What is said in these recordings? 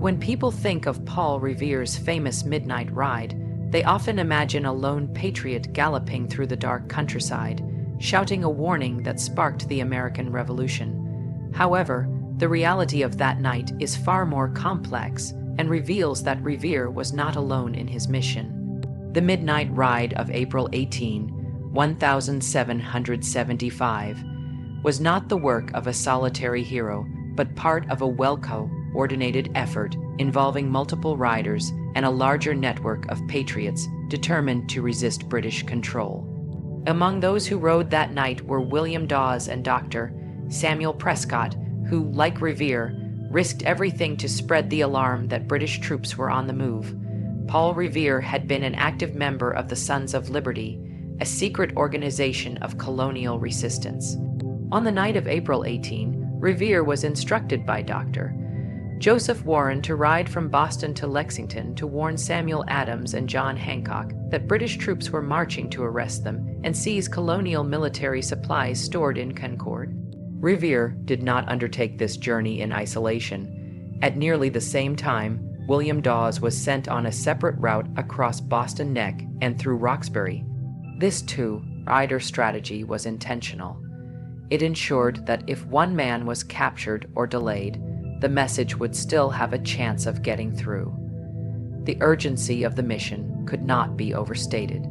When people think of Paul Revere's famous midnight ride, they often imagine a lone patriot galloping through the dark countryside, shouting a warning that sparked the American Revolution. However, the reality of that night is far more complex and reveals that Revere was not alone in his mission. The midnight ride of April 18, 1775, was not the work of a solitary hero, but part of a well-coordinated effort involving multiple riders and a larger network of patriots determined to resist British control. Among those who rode that night were William Dawes and Dr. Samuel Prescott, who, like Revere, risked everything to spread the alarm that British troops were on the move. Paul Revere had been an active member of the Sons of Liberty, a secret organization of colonial resistance. On the night of April 18, Revere was instructed by Dr. Joseph Warren to ride from Boston to Lexington to warn Samuel Adams and John Hancock that British troops were marching to arrest them and seize colonial military supplies stored in Concord. Revere did not undertake this journey in isolation. At nearly the same time, William Dawes was sent on a separate route across Boston Neck and through Roxbury. This two-rider strategy was intentional. It ensured that if one man was captured or delayed, the message would still have a chance of getting through. The urgency of the mission could not be overstated.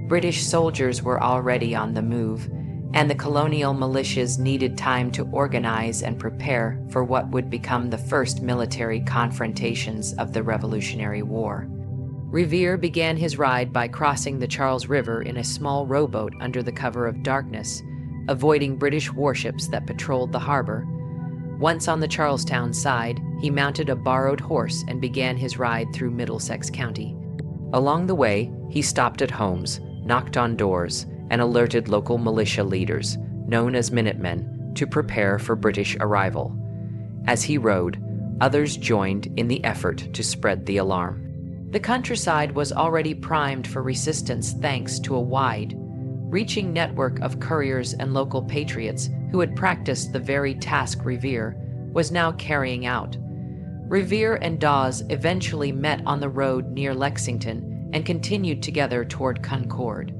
British soldiers were already on the move, and the colonial militias needed time to organize and prepare for what would become the first military confrontations of the Revolutionary War. Revere began his ride by crossing the Charles River in a small rowboat under the cover of darkness, avoiding British warships that patrolled the harbor. Once on the Charlestown side, he mounted a borrowed horse and began his ride through Middlesex County. Along the way, he stopped at homes, knocked on doors, and alerted local militia leaders, known as Minutemen, to prepare for British arrival. As he rode, others joined in the effort to spread the alarm. The countryside was already primed for resistance thanks to a wide-reaching network of couriers and local patriots who had practiced the very task Revere was now carrying out. Revere and Dawes eventually met on the road near Lexington and continued together toward Concord.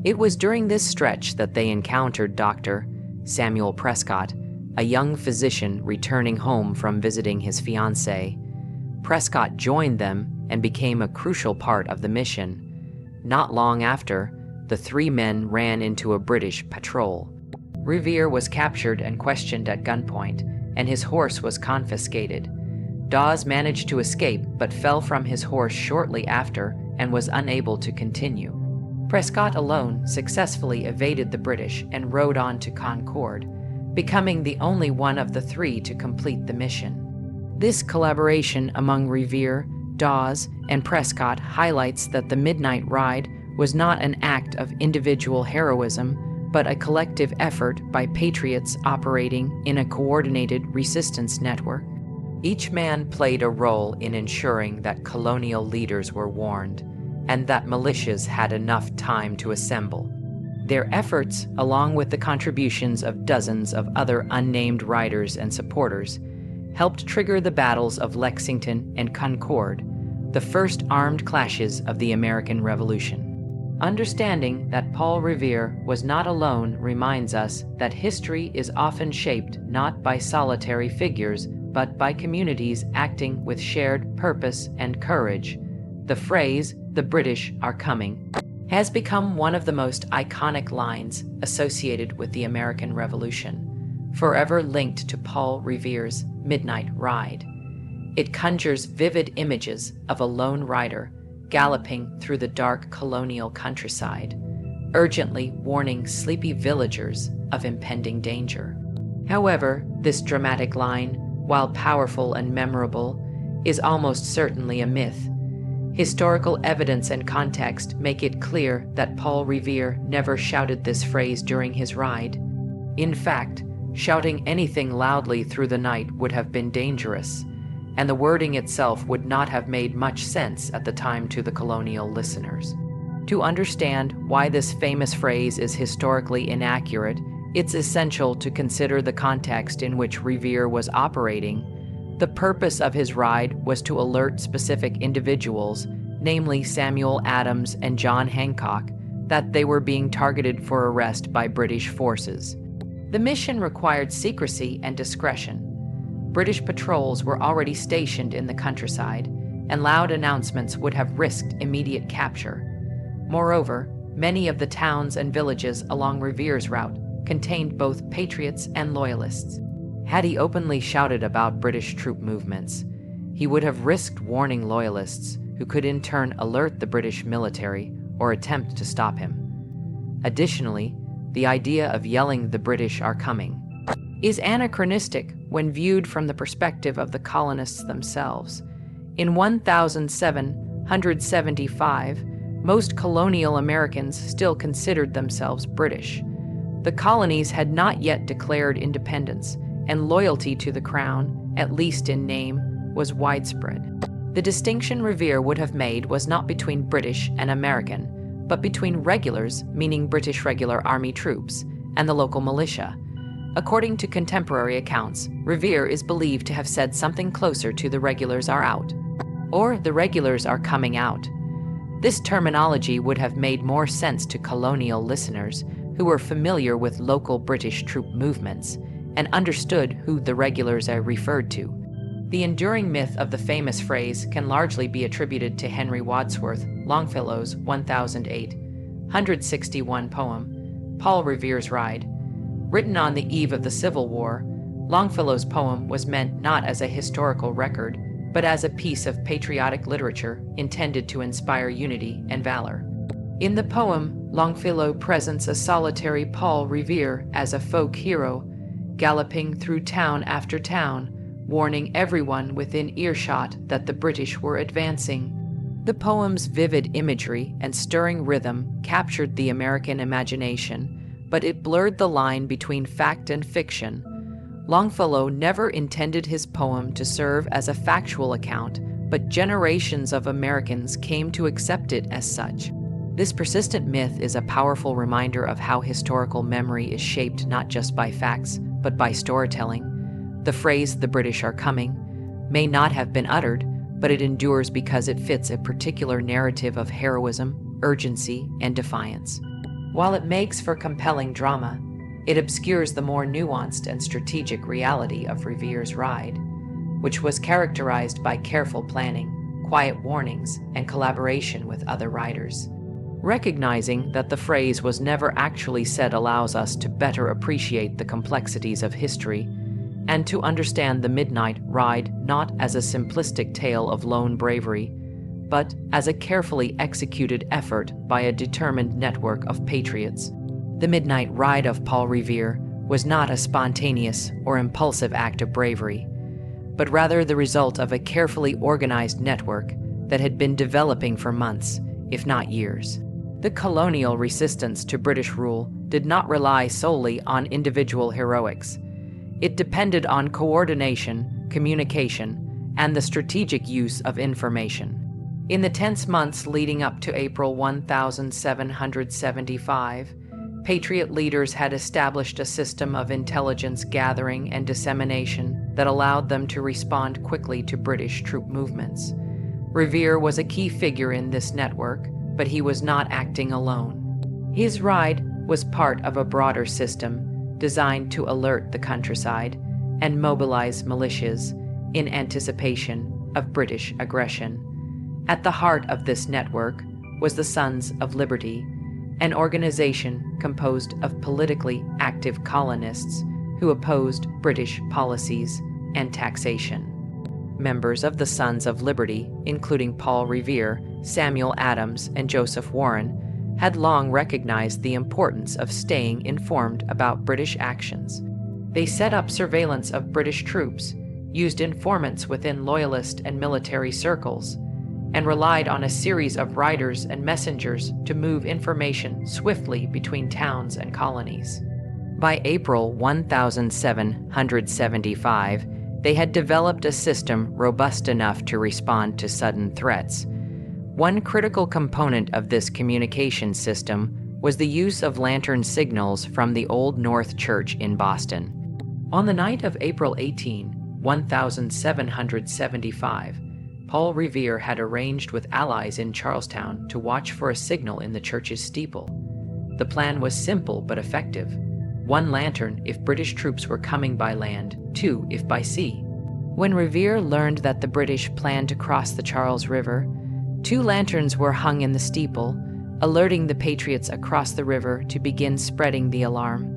It was during this stretch that they encountered Dr. Samuel Prescott, a young physician returning home from visiting his fiancée. Prescott joined them and became a crucial part of the mission. Not long after, the three men ran into a British patrol. Revere was captured and questioned at gunpoint, and his horse was confiscated. Dawes managed to escape but fell from his horse shortly after and was unable to continue. Prescott alone successfully evaded the British and rode on to Concord, becoming the only one of the three to complete the mission. This collaboration among Revere, Dawes, and Prescott highlights that the midnight ride was not an act of individual heroism, but a collective effort by patriots operating in a coordinated resistance network. Each man played a role in ensuring that colonial leaders were warned, and that militias had enough time to assemble. Their efforts, along with the contributions of dozens of other unnamed riders and supporters, helped trigger the battles of Lexington and Concord, the first armed clashes of the American Revolution. Understanding that Paul Revere was not alone reminds us that history is often shaped not by solitary figures, but by communities acting with shared purpose and courage. The phrase, "The British are coming," has become one of the most iconic lines associated with the American Revolution, forever linked to Paul Revere's midnight ride. It conjures vivid images of a lone rider galloping through the dark colonial countryside, urgently warning sleepy villagers of impending danger. However, this dramatic line, while powerful and memorable, is almost certainly a myth. Historical evidence and context make it clear that Paul Revere never shouted this phrase during his ride. In fact, shouting anything loudly through the night would have been dangerous, and the wording itself would not have made much sense at the time to the colonial listeners. To understand why this famous phrase is historically inaccurate, it's essential to consider the context in which Revere was operating. The purpose of his ride was to alert specific individuals, namely Samuel Adams and John Hancock, that they were being targeted for arrest by British forces. The mission required secrecy and discretion. British patrols were already stationed in the countryside, and loud announcements would have risked immediate capture. Moreover, many of the towns and villages along Revere's route contained both patriots and loyalists. Had he openly shouted about British troop movements, he would have risked warning loyalists, who could in turn alert the British military or attempt to stop him. Additionally, the idea of yelling "the British are coming" is anachronistic when viewed from the perspective of the colonists themselves. In 1775, most colonial Americans still considered themselves British. The colonies had not yet declared independence, and loyalty to the crown, at least in name, was widespread. The distinction Revere would have made was not between British and American, but between regulars, meaning British regular army troops, and the local militia. According to contemporary accounts, Revere is believed to have said something closer to "the regulars are out," or "the regulars are coming out." This terminology would have made more sense to colonial listeners who were familiar with local British troop movements and understood who the regulars are referred to. The enduring myth of the famous phrase can largely be attributed to Henry Wadsworth Longfellow's 1861 poem, Paul Revere's Ride. Written on the eve of the Civil War, Longfellow's poem was meant not as a historical record, but as a piece of patriotic literature intended to inspire unity and valor. In the poem, Longfellow presents a solitary Paul Revere as a folk hero, galloping through town after town, warning everyone within earshot that the British were advancing. The poem's vivid imagery and stirring rhythm captured the American imagination, but it blurred the line between fact and fiction. Longfellow never intended his poem to serve as a factual account, but generations of Americans came to accept it as such. This persistent myth is a powerful reminder of how historical memory is shaped not just by facts, but by storytelling. The phrase "the British are coming" may not have been uttered, but it endures because it fits a particular narrative of heroism, urgency, and defiance. While it makes for compelling drama, it obscures the more nuanced and strategic reality of Revere's ride, which was characterized by careful planning, quiet warnings, and collaboration with other riders. Recognizing that the phrase was never actually said allows us to better appreciate the complexities of history and to understand the midnight ride not as a simplistic tale of lone bravery, but as a carefully executed effort by a determined network of patriots. The midnight ride of Paul Revere was not a spontaneous or impulsive act of bravery, but rather the result of a carefully organized network that had been developing for months, if not years. The colonial resistance to British rule did not rely solely on individual heroics. It depended on coordination, communication, and the strategic use of information. In the tense months leading up to April 1775, Patriot leaders had established a system of intelligence gathering and dissemination that allowed them to respond quickly to British troop movements. Revere was a key figure in this network, but he was not acting alone. His ride was part of a broader system designed to alert the countryside and mobilize militias in anticipation of British aggression. At the heart of this network was the Sons of Liberty, an organization composed of politically active colonists who opposed British policies and taxation. Members of the Sons of Liberty, including Paul Revere, Samuel Adams, and Joseph Warren, had long recognized the importance of staying informed about British actions. They set up surveillance of British troops, used informants within loyalist and military circles, and relied on a series of riders and messengers to move information swiftly between towns and colonies. By April 1775, they had developed a system robust enough to respond to sudden threats. One critical component of this communication system was the use of lantern signals from the Old North Church in Boston. On the night of April 18, 1775, Paul Revere had arranged with allies in Charlestown to watch for a signal in the church's steeple. The plan was simple but effective. 1 lantern if British troops were coming by land, 2 if by sea. When Revere learned that the British planned to cross the Charles River, 2 lanterns were hung in the steeple, alerting the Patriots across the river to begin spreading the alarm.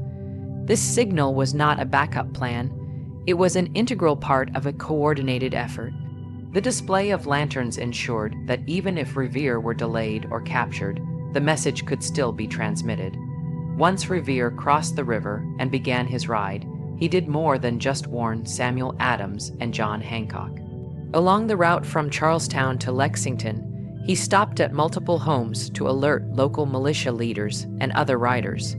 This signal was not a backup plan. It was an integral part of a coordinated effort. The display of lanterns ensured that even if Revere were delayed or captured, the message could still be transmitted. Once Revere crossed the river and began his ride, he did more than just warn Samuel Adams and John Hancock. Along the route from Charlestown to Lexington, he stopped at multiple homes to alert local militia leaders and other riders.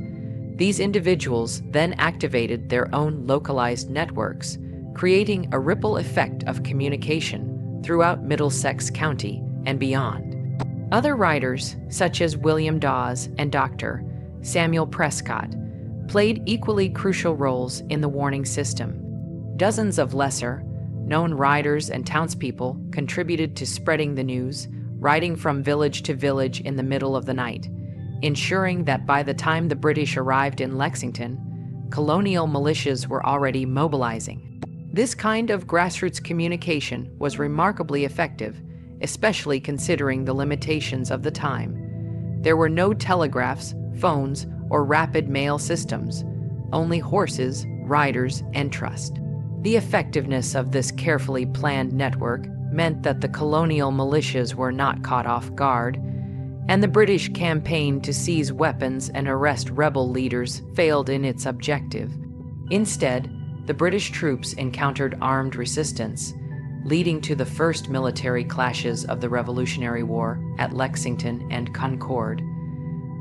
These individuals then activated their own localized networks, creating a ripple effect of communication throughout Middlesex County and beyond. Other riders, such as William Dawes and Dr. Samuel Prescott, played equally crucial roles in the warning system. Dozens of lesser-known riders and townspeople contributed to spreading the news, riding from village to village in the middle of the night, ensuring that by the time the British arrived in Lexington, colonial militias were already mobilizing. This kind of grassroots communication was remarkably effective, especially considering the limitations of the time. There were no telegraphs, phones, or rapid mail systems, only horses, riders, and trust. The effectiveness of this carefully planned network meant that the colonial militias were not caught off guard, and the British campaign to seize weapons and arrest rebel leaders failed in its objective. Instead, the British troops encountered armed resistance, leading to the first military clashes of the Revolutionary War at Lexington and Concord.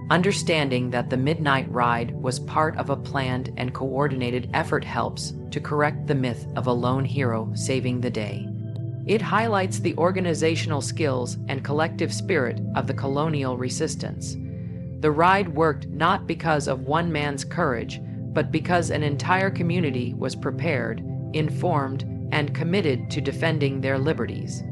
Understanding that the midnight ride was part of a planned and coordinated effort helps to correct the myth of a lone hero saving the day. It highlights the organizational skills and collective spirit of the colonial resistance. The ride worked not because of one man's courage, but because an entire community was prepared, informed, and committed to defending their liberties.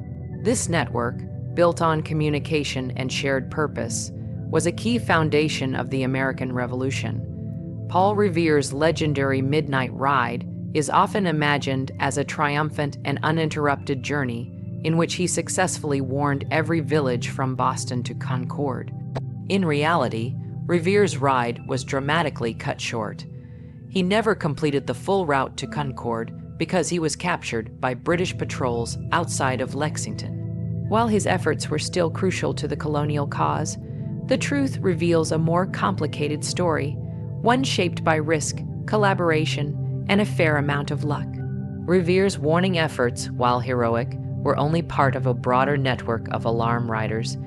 This network, built on communication and shared purpose, was a key foundation of the American Revolution. Paul Revere's legendary midnight ride is often imagined as a triumphant and uninterrupted journey in which he successfully warned every village from Boston to Concord. In reality, Revere's ride was dramatically cut short. He never completed the full route to Concord because he was captured by British patrols outside of Lexington. While his efforts were still crucial to the colonial cause, the truth reveals a more complicated story, one shaped by risk, collaboration, and a fair amount of luck. Revere's warning efforts, while heroic, were only part of a broader network of alarm riders,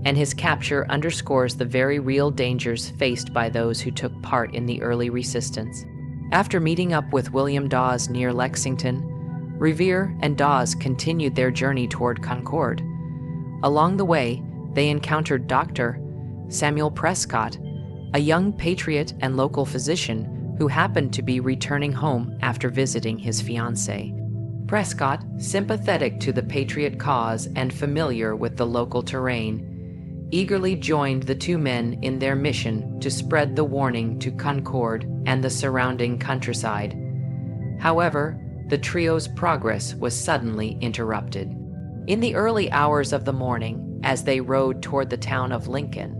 and his capture underscores the very real dangers faced by those who took part in the early resistance. After meeting up with William Dawes near Lexington, Revere and Dawes continued their journey toward Concord. Along the way, they encountered Dr. Samuel Prescott, a young patriot and local physician who happened to be returning home after visiting his fiancée. Prescott, sympathetic to the patriot cause and familiar with the local terrain, eagerly joined the two men in their mission to spread the warning to Concord and the surrounding countryside. However, the trio's progress was suddenly interrupted. In the early hours of the morning, as they rode toward the town of Lincoln,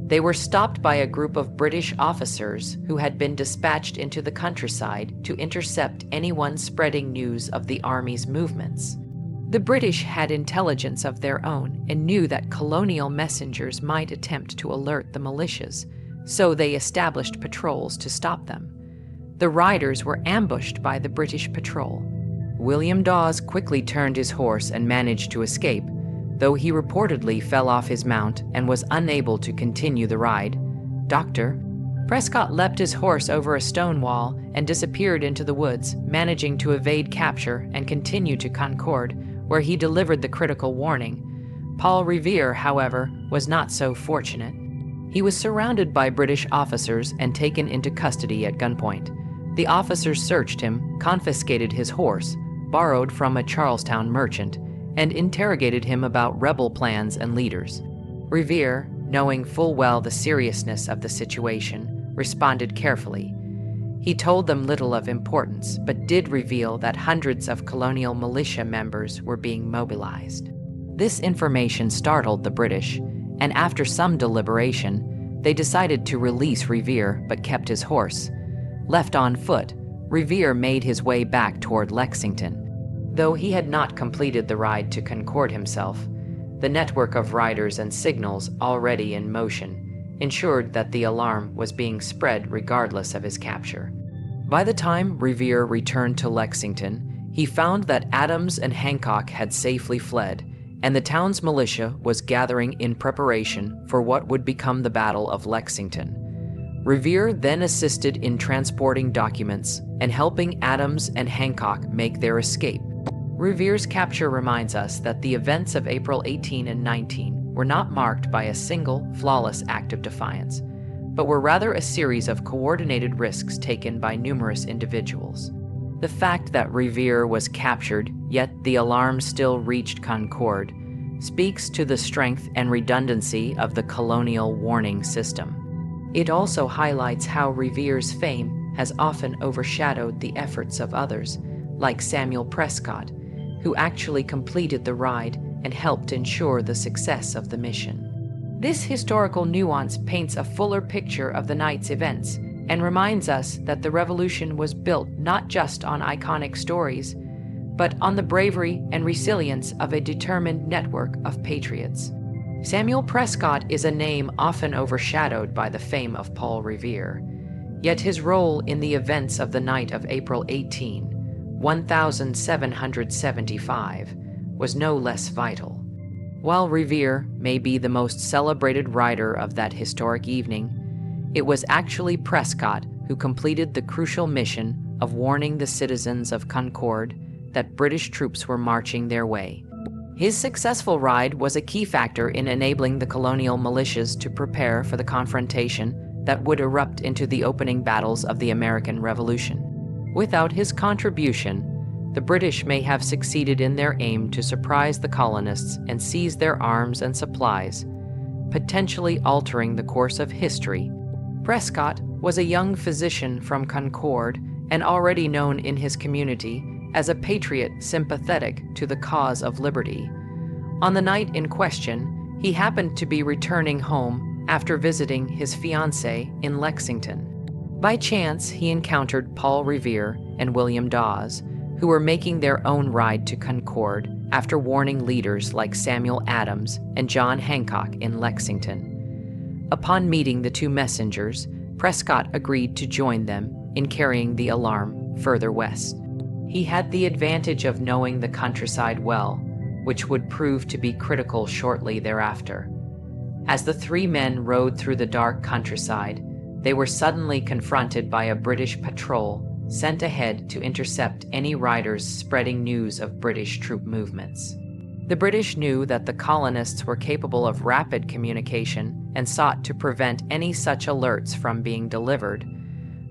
they were stopped by a group of British officers who had been dispatched into the countryside to intercept anyone spreading news of the army's movements. The British had intelligence of their own and knew that colonial messengers might attempt to alert the militias, so they established patrols to stop them. The riders were ambushed by the British patrol. William Dawes quickly turned his horse and managed to escape, though he reportedly fell off his mount and was unable to continue the ride. Dr. Prescott leapt his horse over a stone wall and disappeared into the woods, managing to evade capture and continue to Concord, where he delivered the critical warning. Paul Revere, however, was not so fortunate. He was surrounded by British officers and taken into custody at gunpoint. The officers searched him, confiscated his horse, borrowed from a Charlestown merchant, and interrogated him about rebel plans and leaders. Revere, knowing full well the seriousness of the situation, responded carefully. He told them little of importance, but did reveal that hundreds of colonial militia members were being mobilized. This information startled the British, and after some deliberation, they decided to release Revere but kept his horse. Left on foot, Revere made his way back toward Lexington. Though he had not completed the ride to Concord himself, the network of riders and signals already in motion ensured that the alarm was being spread regardless of his capture. By the time Revere returned to Lexington, he found that Adams and Hancock had safely fled, and the town's militia was gathering in preparation for what would become the Battle of Lexington. Revere then assisted in transporting documents and helping Adams and Hancock make their escape. Revere's capture reminds us that the events of April 18 and 19 were not marked by a single, flawless act of defiance, but were rather a series of coordinated risks taken by numerous individuals. The fact that Revere was captured, yet the alarm still reached Concord, speaks to the strength and redundancy of the colonial warning system. It also highlights how Revere's fame has often overshadowed the efforts of others, like Samuel Prescott, who actually completed the ride and helped ensure the success of the mission. This historical nuance paints a fuller picture of the night's events and reminds us that the Revolution was built not just on iconic stories, but on the bravery and resilience of a determined network of patriots. Samuel Prescott is a name often overshadowed by the fame of Paul Revere, yet his role in the events of the night of April 18, 1775, was no less vital. While Revere may be the most celebrated rider of that historic evening, it was actually Prescott who completed the crucial mission of warning the citizens of Concord that British troops were marching their way. His successful ride was a key factor in enabling the colonial militias to prepare for the confrontation that would erupt into the opening battles of the American Revolution. Without his contribution, the British may have succeeded in their aim to surprise the colonists and seize their arms and supplies, potentially altering the course of history. Prescott was a young physician from Concord and already known in his community as a patriot sympathetic to the cause of liberty. On the night in question, he happened to be returning home after visiting his fiancée in Lexington. By chance, he encountered Paul Revere and William Dawes, who were making their own ride to Concord after warning leaders like Samuel Adams and John Hancock in Lexington. Upon meeting the two messengers, Prescott agreed to join them in carrying the alarm further west. He had the advantage of knowing the countryside well, which would prove to be critical shortly thereafter. As the three men rode through the dark countryside, they were suddenly confronted by a British patrol sent ahead to intercept any riders spreading news of British troop movements. The British knew that the colonists were capable of rapid communication and sought to prevent any such alerts from being delivered.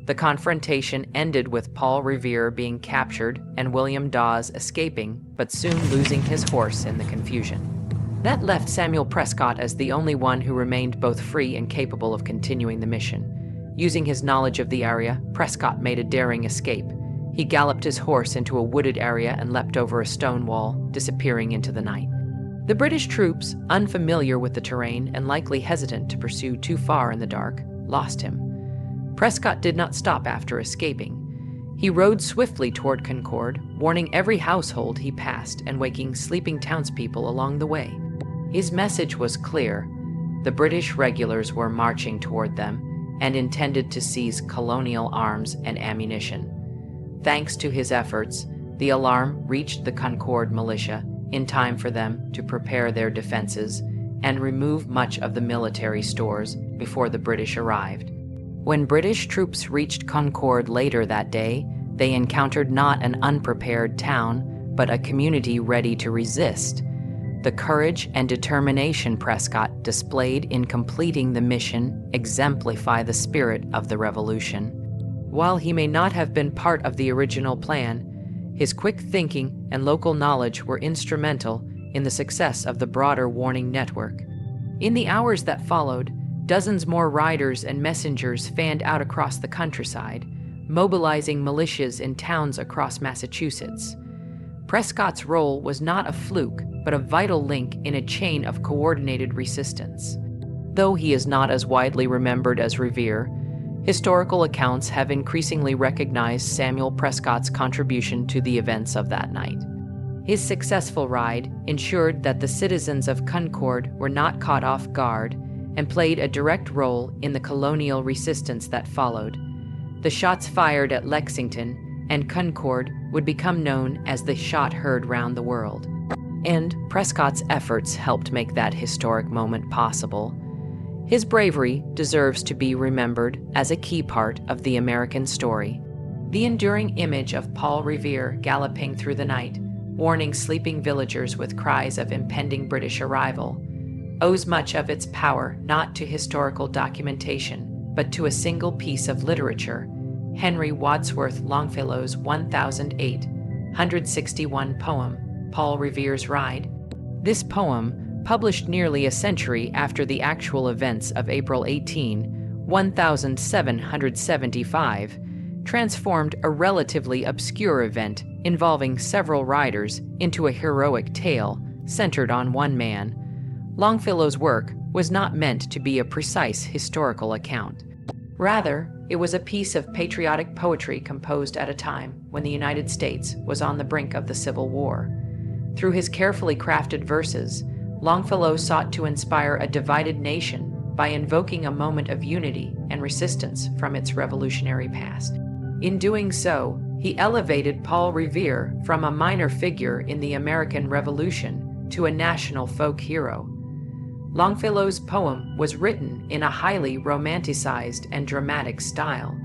The confrontation ended with Paul Revere being captured and William Dawes escaping, but soon losing his horse in the confusion. That left Samuel Prescott as the only one who remained both free and capable of continuing the mission. Using his knowledge of the area, Prescott made a daring escape. He galloped his horse into a wooded area and leapt over a stone wall, disappearing into the night. The British troops, unfamiliar with the terrain and likely hesitant to pursue too far in the dark, lost him. Prescott did not stop after escaping. He rode swiftly toward Concord, warning every household he passed and waking sleeping townspeople along the way. His message was clear. The British regulars were marching toward them and intended to seize colonial arms and ammunition. Thanks to his efforts, the alarm reached the Concord militia in time for them to prepare their defenses and remove much of the military stores before the British arrived. When British troops reached Concord later that day, they encountered not an unprepared town, but a community ready to resist. The courage and determination Prescott displayed in completing the mission exemplify the spirit of the Revolution. While he may not have been part of the original plan, His quick thinking and local knowledge were instrumental in the success of the broader warning network. In the hours that followed, dozens more riders and messengers fanned out across the countryside, mobilizing militias in towns across Massachusetts. Prescott's role was not a fluke, but a vital link in a chain of coordinated resistance. Though he is not as widely remembered as Revere, historical accounts have increasingly recognized Samuel Prescott's contribution to the events of that night. His successful ride ensured that the citizens of Concord were not caught off guard and played a direct role in the colonial resistance that followed. The shots fired at Lexington and Concord would become known as the shot heard round the world. And Prescott's efforts helped make that historic moment possible. His bravery deserves to be remembered as a key part of the American story. The enduring image of Paul Revere galloping through the night, warning sleeping villagers with cries of impending British arrival, owes much of its power not to historical documentation, but to a single piece of literature, Henry Wadsworth Longfellow's 1,161 poem, Paul Revere's Ride. This poem, published nearly a century after the actual events of April 18, 1775, transformed a relatively obscure event involving several riders into a heroic tale centered on one man. Longfellow's work was not meant to be a precise historical account. Rather, it was a piece of patriotic poetry composed at a time when the United States was on the brink of the Civil War. Through his carefully crafted verses, Longfellow sought to inspire a divided nation by invoking a moment of unity and resistance from its revolutionary past. In doing so, he elevated Paul Revere from a minor figure in the American Revolution to a national folk hero. Longfellow's poem was written in a highly romanticized and dramatic style.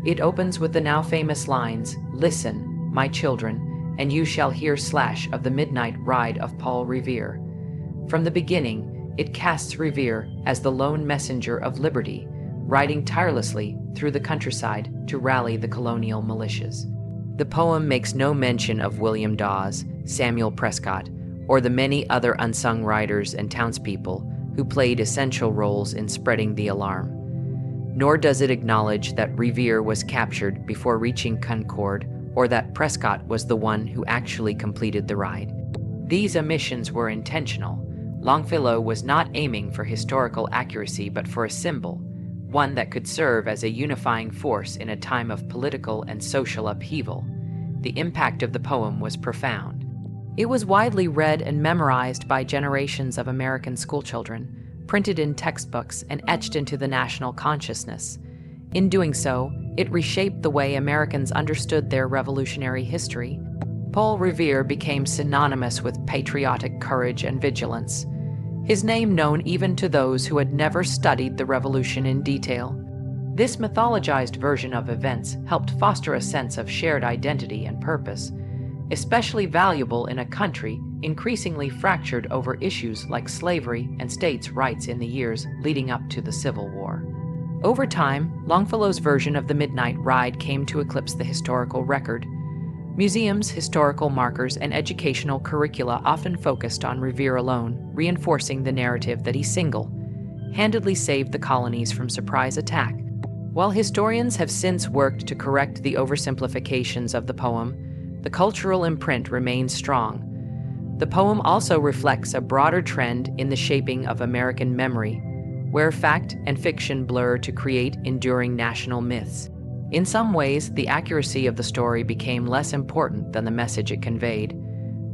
It opens with the now famous lines, "Listen, my children, and you shall hear slash of the midnight ride of Paul Revere." From the beginning, it casts Revere as the lone messenger of liberty, riding tirelessly through the countryside to rally the colonial militias. The poem makes no mention of William Dawes, Samuel Prescott, or the many other unsung riders and townspeople who played essential roles in spreading the alarm. Nor does it acknowledge that Revere was captured before reaching Concord, or that Prescott was the one who actually completed the ride. These omissions were intentional. Longfellow was not aiming for historical accuracy, but for a symbol, one that could serve as a unifying force in a time of political and social upheaval. The impact of the poem was profound. It was widely read and memorized by generations of American schoolchildren, printed in textbooks and etched into the national consciousness. In doing so, it reshaped the way Americans understood their revolutionary history. Paul Revere became synonymous with patriotic courage and vigilance, his name known even to those who had never studied the Revolution in detail. This mythologized version of events helped foster a sense of shared identity and purpose, especially valuable in a country increasingly fractured over issues like slavery and states' rights in the years leading up to the Civil War. Over time, Longfellow's version of the Midnight Ride came to eclipse the historical record. Museums, historical markers, and educational curricula often focused on Revere alone, reinforcing the narrative that he single-handedly saved the colonies from surprise attack. While historians have since worked to correct the oversimplifications of the poem, the cultural imprint remains strong. The poem also reflects a broader trend in the shaping of American memory, where fact and fiction blur to create enduring national myths. In some ways, the accuracy of the story became less important than the message it conveyed,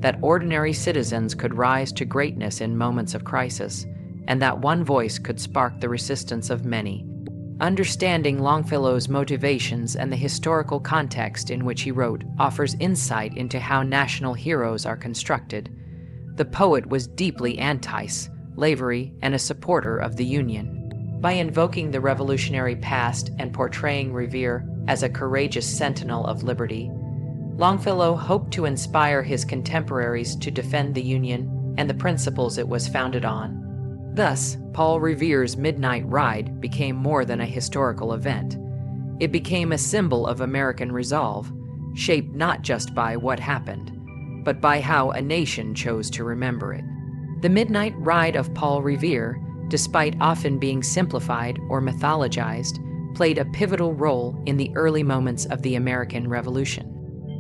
that ordinary citizens could rise to greatness in moments of crisis, and that one voice could spark the resistance of many. Understanding Longfellow's motivations and the historical context in which he wrote offers insight into how national heroes are constructed. The poet was deeply anti-slavery and a supporter of the Union. By invoking the revolutionary past and portraying Revere as a courageous sentinel of liberty, Longfellow hoped to inspire his contemporaries to defend the Union and the principles it was founded on. Thus, Paul Revere's Midnight Ride became more than a historical event. It became a symbol of American resolve, shaped not just by what happened, but by how a nation chose to remember it. The Midnight Ride of Paul Revere, despite often being simplified or mythologized, played a pivotal role in the early moments of the American Revolution.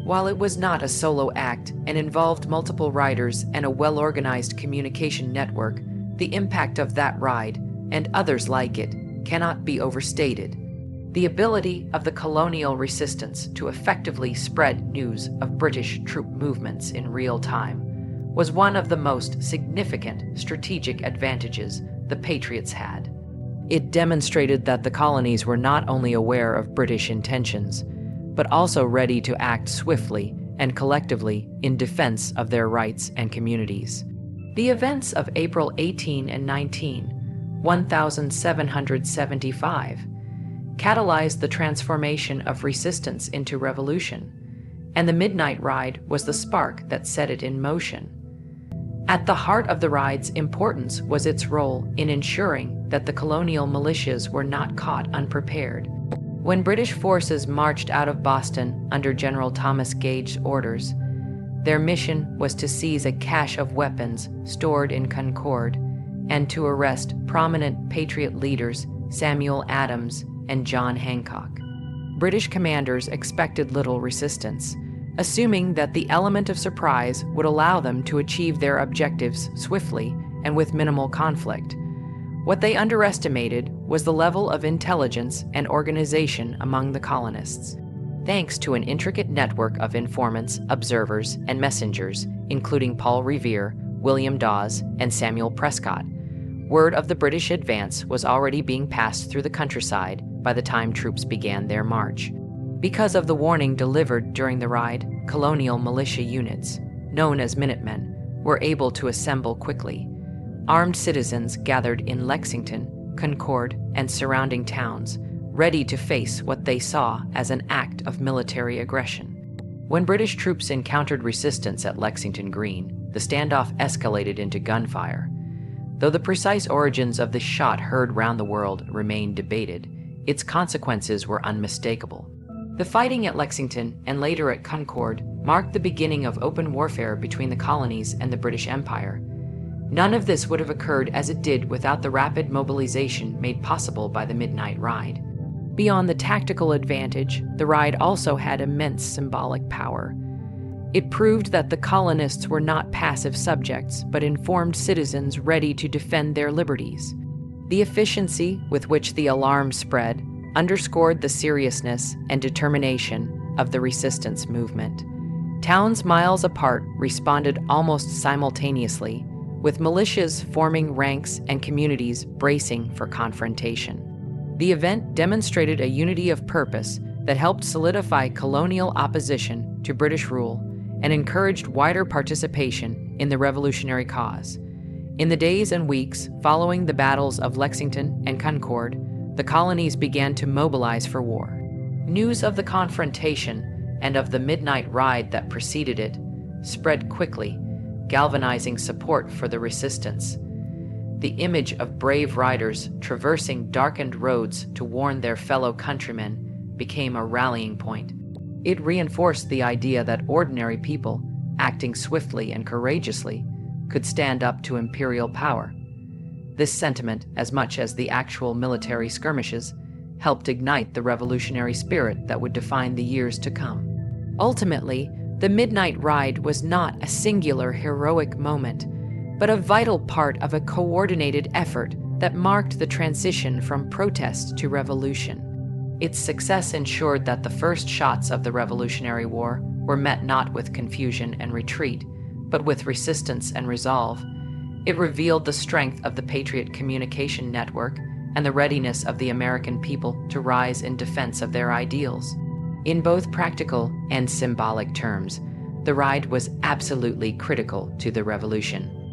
While it was not a solo act and involved multiple riders and a well-organized communication network, the impact of that ride, and others like it, cannot be overstated. The ability of the colonial resistance to effectively spread news of British troop movements in real time was one of the most significant strategic advantages the Patriots had. It demonstrated that the colonies were not only aware of British intentions, but also ready to act swiftly and collectively in defense of their rights and communities. The events of April 18 and 19, 1775, catalyzed the transformation of resistance into revolution, and the Midnight Ride was the spark that set it in motion. At the heart of the ride's importance was its role in ensuring that the colonial militias were not caught unprepared. When British forces marched out of Boston under General Thomas Gage's orders, their mission was to seize a cache of weapons stored in Concord and to arrest prominent Patriot leaders Samuel Adams and John Hancock. British commanders expected little resistance, assuming that the element of surprise would allow them to achieve their objectives swiftly and with minimal conflict. What they underestimated was the level of intelligence and organization among the colonists. Thanks to an intricate network of informants, observers, and messengers, including Paul Revere, William Dawes, and Samuel Prescott, word of the British advance was already being passed through the countryside by the time troops began their march. Because of the warning delivered during the ride, colonial militia units, known as Minutemen, were able to assemble quickly. Armed citizens gathered in Lexington, Concord, and surrounding towns, ready to face what they saw as an act of military aggression. When British troops encountered resistance at Lexington Green, the standoff escalated into gunfire. Though the precise origins of the shot heard round the world remained debated, its consequences were unmistakable. The fighting at Lexington and later at Concord marked the beginning of open warfare between the colonies and the British Empire. None of this would have occurred as it did without the rapid mobilization made possible by the Midnight Ride. Beyond the tactical advantage, the ride also had immense symbolic power. It proved that the colonists were not passive subjects, but informed citizens ready to defend their liberties. The efficiency with which the alarm spread underscored the seriousness and determination of the resistance movement. Towns miles apart responded almost simultaneously, with militias forming ranks and communities bracing for confrontation. The event demonstrated a unity of purpose that helped solidify colonial opposition to British rule and encouraged wider participation in the revolutionary cause. In the days and weeks following the battles of Lexington and Concord, the colonies began to mobilize for war. News of the confrontation and of the Midnight Ride that preceded it spread quickly, galvanizing support for the resistance. The image of brave riders traversing darkened roads to warn their fellow countrymen became a rallying point. It reinforced the idea that ordinary people, acting swiftly and courageously, could stand up to imperial power. This sentiment, as much as the actual military skirmishes, helped ignite the revolutionary spirit that would define the years to come. Ultimately, the Midnight Ride was not a singular heroic moment, but a vital part of a coordinated effort that marked the transition from protest to revolution. Its success ensured that the first shots of the Revolutionary War were met not with confusion and retreat, but with resistance and resolve. It revealed the strength of the Patriot communication network and the readiness of the American people to rise in defense of their ideals. In both practical and symbolic terms, the ride was absolutely critical to the revolution.